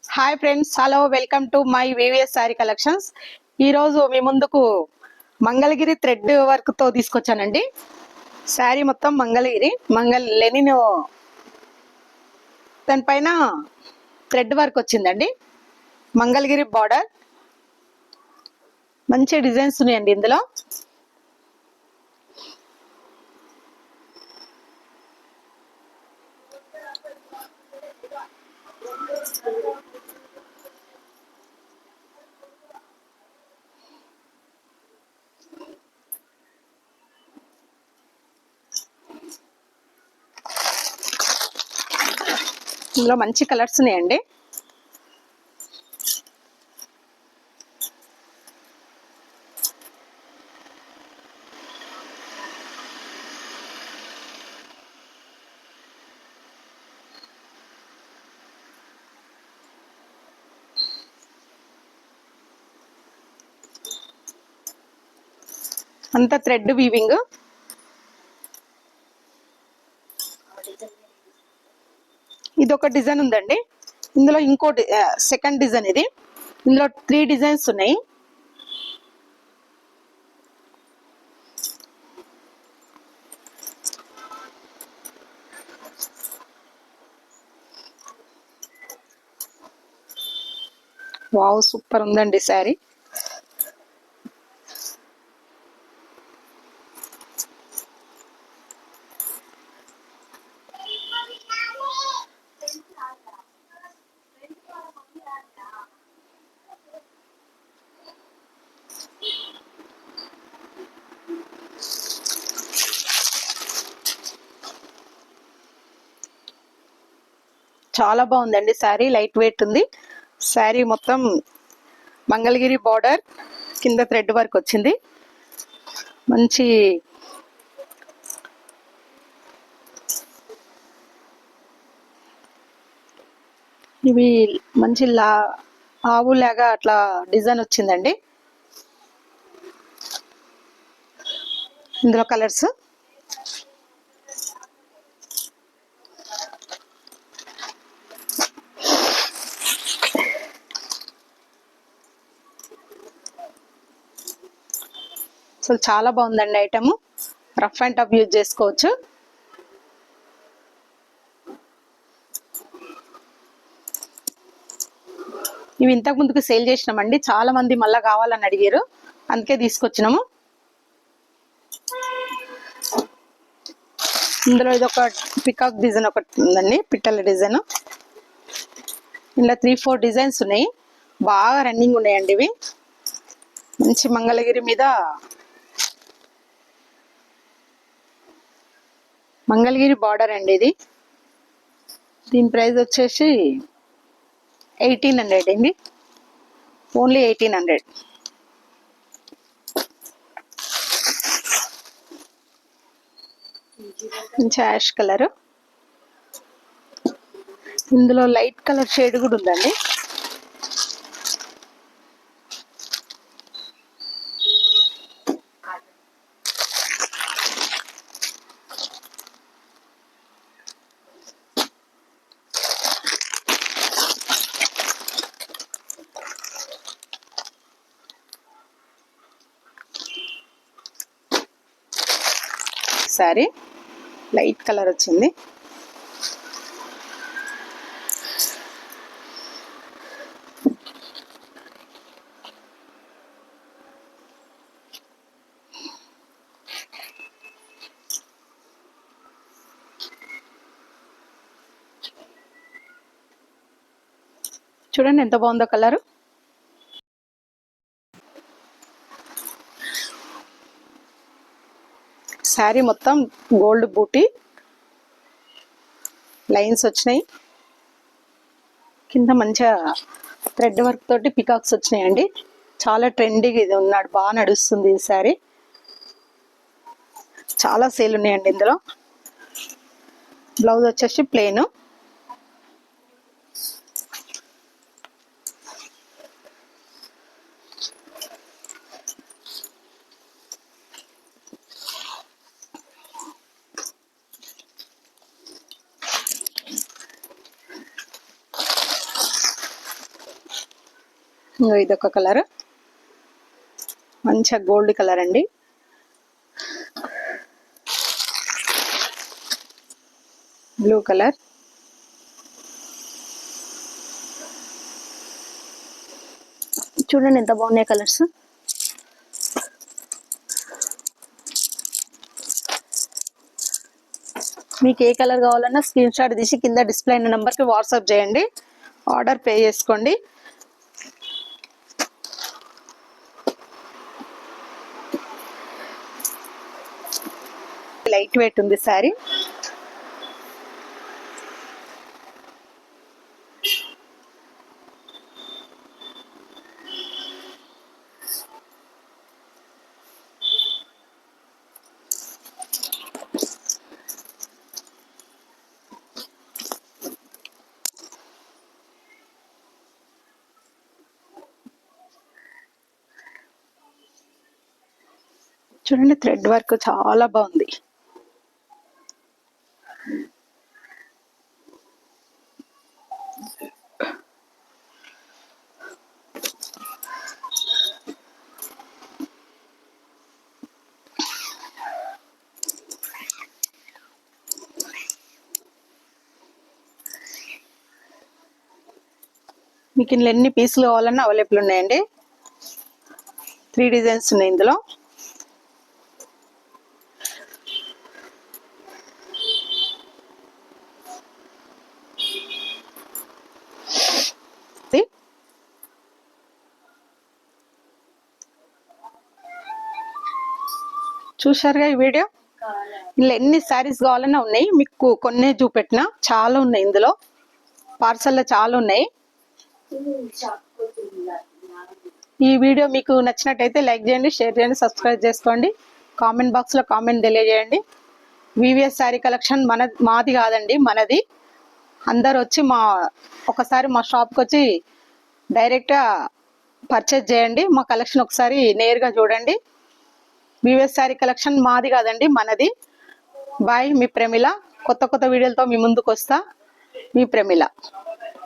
Hi friends, hello, welcome to my VVS sari collections. ఈరోజు మీ ముందుకు Mangalagiri thread వర్క్తో తీసుకొచ్చానండి. శారీ మొత్తం మంగళగిరి లెనిన్, దానిపైన థ్రెడ్ వర్క్ వచ్చిందండి. మంగళగిరి బార్డర్, మంచి డిజైన్స్ ఉన్నాయండి ఇందులో. ఇందులో మంచి కలర్స్ ఉన్నాయండి. అంతా థ్రెడ్ వీవింగ్. ఇది ఒక డిజైన్ ఉందండి. ఇందులో ఇంకోటి సెకండ్ డిజైన్ ఇది. ఇందులో 3 డిజైన్స్ ఉన్నాయి. వావ్, సూపర్ ఉందండి శారీ. చాలా బాగుందండి శారీ, లైట్ వెయిట్ ఉంది. శారీ మొత్తం మంగళగిరి బార్డర్, కింద థ్రెడ్ వర్క్ వచ్చింది. మంచి ఇవి మంచి ఆవులాగా అట్లా డిజైన్ వచ్చిందండి. ఇందులో కలర్స్ అసలు చాలా బాగుందండి. Item rough and tough use చేసుకోవచ్చు. ఇవి ఇంతకు ముందుకు సేల్ చేసినామండి. చాలా మంది మళ్ళీ కావాలని అడిగారు, అందుకే తీసుకొచ్చినాము. ఇందులో ఇది ఒక పికాక్ డిజైన్ ఒకటి ఉందండి, పిట్టల డిజైన్. ఇలా 3-4 డిజైన్స్ ఉన్నాయి. బాగా రన్నింగ్ ఉన్నాయండి ఇవి. మంచి మంగళగిరి మీద మంగళగిరి బార్డర్ అండి ఇది. దీని ప్రైస్ వచ్చేసి 1800 అండి, ఓన్లీ 1800. మంచి యాష్ కలర్. ఇందులో లైట్ కలర్ షేడ్ కూడా ఉందండి. సారీ లైట్ కలర్ వచ్చింది. చూడండి ఎంత బాగుందో కలరు. శారీ మొత్తం గోల్డ్ బూటీ లైన్స్ వచ్చినాయి. కింద మంచిగా థ్రెడ్ వర్క్ తోటి పికాక్స్ వచ్చినాయండి. చాలా ట్రెండీగా ఇది ఉన్నాడు, బాగా నడుస్తుంది ఈ శారీ. చాలా సేల్ ఉన్నాయండి ఇందులో. బ్లౌజ్ వచ్చేసి ప్లెయిన్. ఇంకో ఇదొక కలర్, మంచిగా గోల్డ్ కలర్ అండి. బ్లూ కలర్, చూడండి ఎంత బాగున్నాయి కలర్స్. మీకు ఏ కలర్ కావాలన్నా స్క్రీన్ షాట్ తీసి కింద డిస్ప్లే అయిన నెంబర్కి వాట్సాప్ చేయండి, ఆర్డర్ పే చేసుకోండి. లైట్ వెయిట్ ఉంది శారీ. చూడండి థ్రెడ్ వర్క్ చాలా బాగుంది. మీకు ఇందులో ఎన్ని పీసులు కావాలన్నా అవైలబుల్ ఉన్నాయండి. 3 డిజైన్స్ ఉన్నాయి ఇందులో. చూశారుగా ఈ వీడియో. ఇందులో ఎన్ని శారీస్ కావాలన్నా ఉన్నాయి, మీకు కొన్నే చూపెట్టినా, చాలా ఉన్నాయి ఇందులో, పార్సల్లో చాలా ఉన్నాయి. ఈ వీడియో మీకు నచ్చినట్టయితే లైక్ చేయండి, షేర్ చేయండి, సబ్స్క్రైబ్ చేసుకోండి. కామెంట్ బాక్స్లో కామెంట్ తెలియజేయండి. వివిఎస్ శారీ కలెక్షన్ మాది కాదండి, మనది. అందరు వచ్చి ఒకసారి మా షాప్కి వచ్చి డైరెక్ట్గా పర్చేజ్ చేయండి. మా కలెక్షన్ ఒకసారి నేరుగా చూడండి. వివిఎస్ శారీ కలెక్షన్ మాది కాదండి, మనది. బాయ్, మీ ప్రమిళ. కొత్త వీడియోలతో మీ ముందుకు వస్తా. మీ ప్రమిళ.